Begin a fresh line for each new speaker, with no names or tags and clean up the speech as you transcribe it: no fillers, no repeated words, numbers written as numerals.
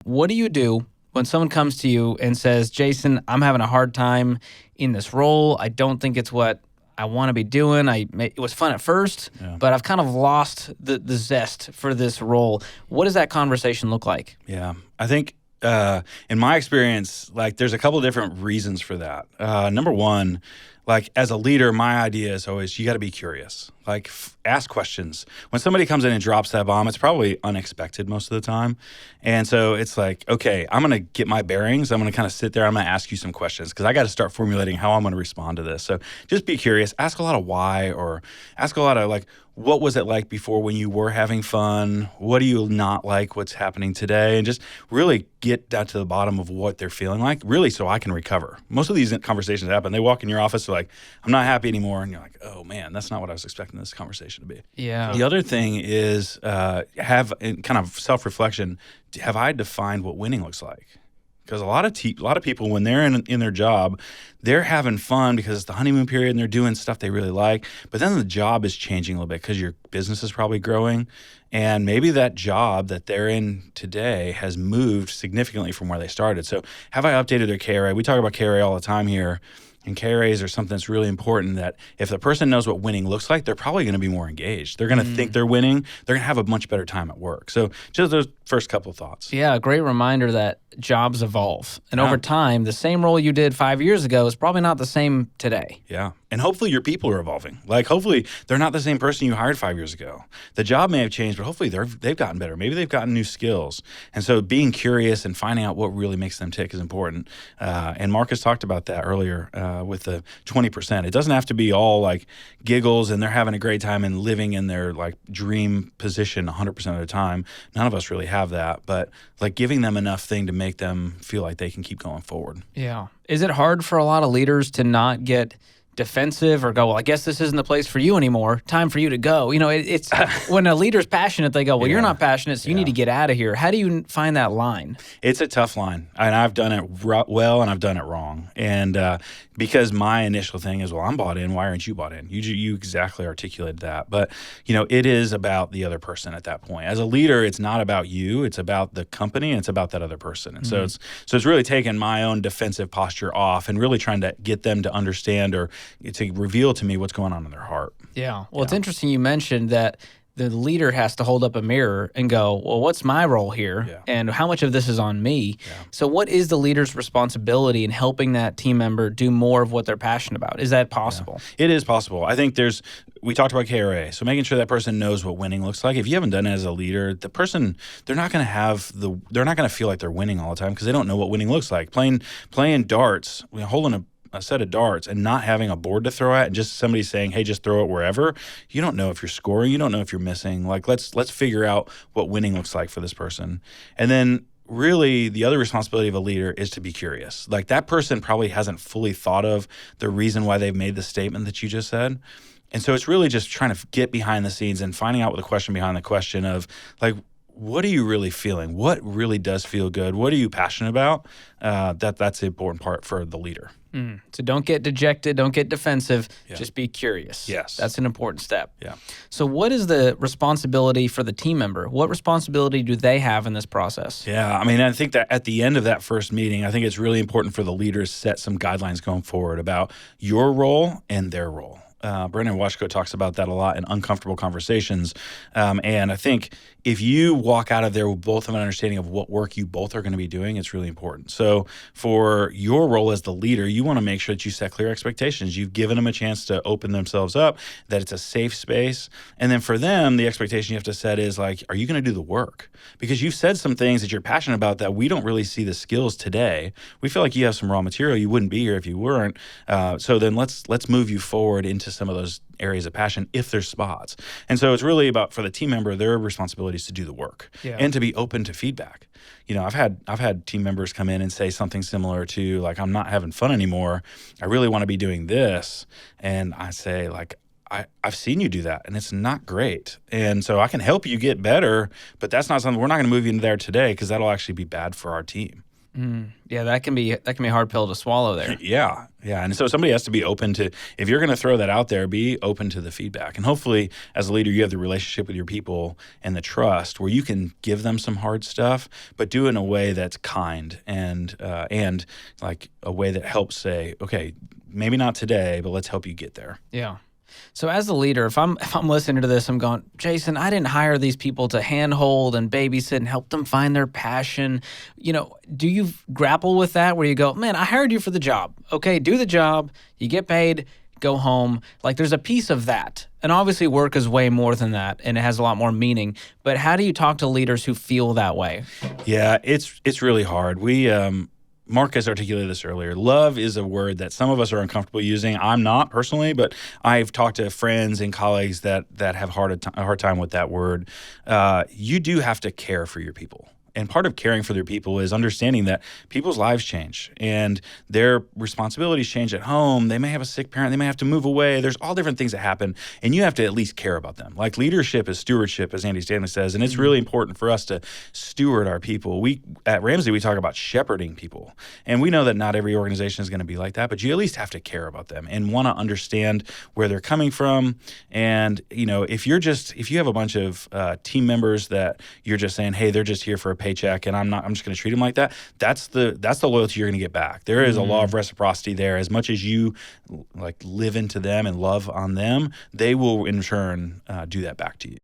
what do you do when someone comes to you and says, Jason, I'm having a hard time in this role. I don't think it's what I want to be doing. It was fun at first, but I've kind of lost the zest for this role. What does that conversation look like?
Yeah, I think in my experience, like there's a couple different reasons for that. Number one, like as a leader, my idea is always you got to be curious. Like ask questions. When somebody comes in and drops that bomb, it's probably unexpected most of the time. And so it's like, okay, I'm going to get my bearings. I'm going to kind of sit there. I'm going to ask you some questions because I got to start formulating how I'm going to respond to this. So just be curious. Ask a lot of why, or ask a lot of like, what was it like before when you were having fun? What do you not like what's happening today? And just really get down to the bottom of what they're feeling like, really, so I can recover. Most of these conversations happen. They walk in your office, they're like, I'm not happy anymore. And you're like, oh man, that's not what I was expecting this conversation to be.
Yeah.
The other thing is have kind of self-reflection. Have I defined what winning looks like? Because a lot of people, when they're in their job, they're having fun because it's the honeymoon period and they're doing stuff they really like. But then the job is changing a little bit because your business is probably growing. And maybe that job that they're in today has moved significantly from where they started. So have I updated their KRA? We talk about KRA all the time here. And KRAs are something that's really important, that if the person knows what winning looks like, they're probably going to be more engaged. They're going to think they're winning. They're going to have a much better time at work. So just those first couple of thoughts.
Yeah, a great reminder that jobs evolve. And over time, the same role you did 5 years ago is probably not the same today.
Yeah. And hopefully your people are evolving. Like hopefully they're not the same person you hired 5 years ago. The job may have changed, but hopefully they've gotten better. Maybe they've gotten new skills. And so being curious and finding out what really makes them tick is important. And Marcus talked about that earlier with the 20%. It doesn't have to be all like giggles and they're having a great time and living in their like dream position 100% of the time. None of us really have that, but like giving them enough thing to make them feel like they can keep going forward.
Yeah. Is it hard for a lot of leaders to not get defensive or go, well, I guess this isn't the place for you anymore. Time for you to go. You know, it's when a leader's passionate, they go, well, you're not passionate, so you need to get out of here. How do you find that line?
It's a tough line. And I've done it well and I've done it wrong. And because my initial thing is, well, I'm bought in. Why aren't you bought in? You exactly articulated that. But, you know, it is about the other person at that point. As a leader, it's not about you. It's about the company and it's about that other person. And so it's really taking my own defensive posture off and really trying to get them to understand or to reveal to me what's going on in their heart.
Yeah. Well, it's interesting you mentioned that the leader has to hold up a mirror and go, well, what's my role here? Yeah. And how much of this is on me? Yeah. So what is the leader's responsibility in helping that team member do more of what they're passionate about? Is that possible?
Yeah. It is possible. I think we talked about KRA. So making sure that person knows what winning looks like. If you haven't done it as a leader, the person, they're not going to feel like they're winning all the time because they don't know what winning looks like. Playing darts, holding a set of darts and not having a board to throw at and just somebody saying, hey, just throw it wherever, you don't know if you're scoring, you don't know if you're missing. Like let's figure out what winning looks like for this person. And then really the other responsibility of a leader is to be curious. Like that person probably hasn't fully thought of the reason why they've made the statement that you just said. And so it's really just trying to get behind the scenes and finding out what the question behind the question of like, what are you really feeling? What really does feel good? What are you passionate about? That's the important part for the leader.
So don't get dejected, don't get defensive, just be curious.
Yes.
That's an important step.
Yeah.
So what is the responsibility for the team member? What responsibility do they have in this process?
Yeah, I mean, I think that at the end of that first meeting, I think it's really important for the leaders to set some guidelines going forward about your role and their role. Brendan Washko talks about that a lot in Uncomfortable Conversations. And I think if you walk out of there with both of an understanding of what work you both are going to be doing, it's really important. So for your role as the leader, you want to make sure that you set clear expectations. You've given them a chance to open themselves up, that it's a safe space. And then for them, the expectation you have to set is like, are you going to do the work? Because you've said some things that you're passionate about that we don't really see the skills today. We feel like you have some raw material. You wouldn't be here if you weren't. So then let's move you forward into some of those areas of passion if there's spots. And so it's really about, for the team member, their responsibility is to do the work and to be open to feedback. You know, I've had team members come in and say something similar to like, I'm not having fun anymore. I really want to be doing this. And I say like, I've seen you do that and it's not great. And so I can help you get better, but that's not something, we're not going to move you into there today because that'll actually be bad for our team.
Yeah, that can be a hard pill to swallow there.
Yeah. And so somebody has to be open to, if you're going to throw that out there, be open to the feedback. And hopefully, as a leader, you have the relationship with your people and the trust where you can give them some hard stuff, but do it in a way that's kind and like a way that helps say, okay, maybe not today, but let's help you get there.
Yeah. So as a leader, if I'm listening to this, I'm going, Jason, I didn't hire these people to handhold and babysit and help them find their passion. Do you grapple with that where you go, man, I hired you for the job. Okay, do the job. You get paid, go home. Like there's a piece of that. And obviously work is way more than that and it has a lot more meaning. But how do you talk to leaders who feel that way?
Yeah, it's really hard. Marcus articulated this earlier. Love is a word that some of us are uncomfortable using. I'm not personally, but I've talked to friends and colleagues that have a hard time with that word. You do have to care for your people. And part of caring for their people is understanding that people's lives change and their responsibilities change at home. They may have a sick parent. They may have to move away. There's all different things that happen, and you have to at least care about them. Like leadership is stewardship, as Andy Stanley says, and it's really important for us to steward our people. At Ramsey, we talk about shepherding people, and we know that not every organization is going to be like that, but you at least have to care about them and want to understand where they're coming from. And if you have a bunch of team members that you're just saying, hey, they're just here for a paycheck and I'm just going to treat them like that, that's the loyalty you're going to get back. There is a law of reciprocity there. As much as you like live into them and love on them, they will in turn do that back to you.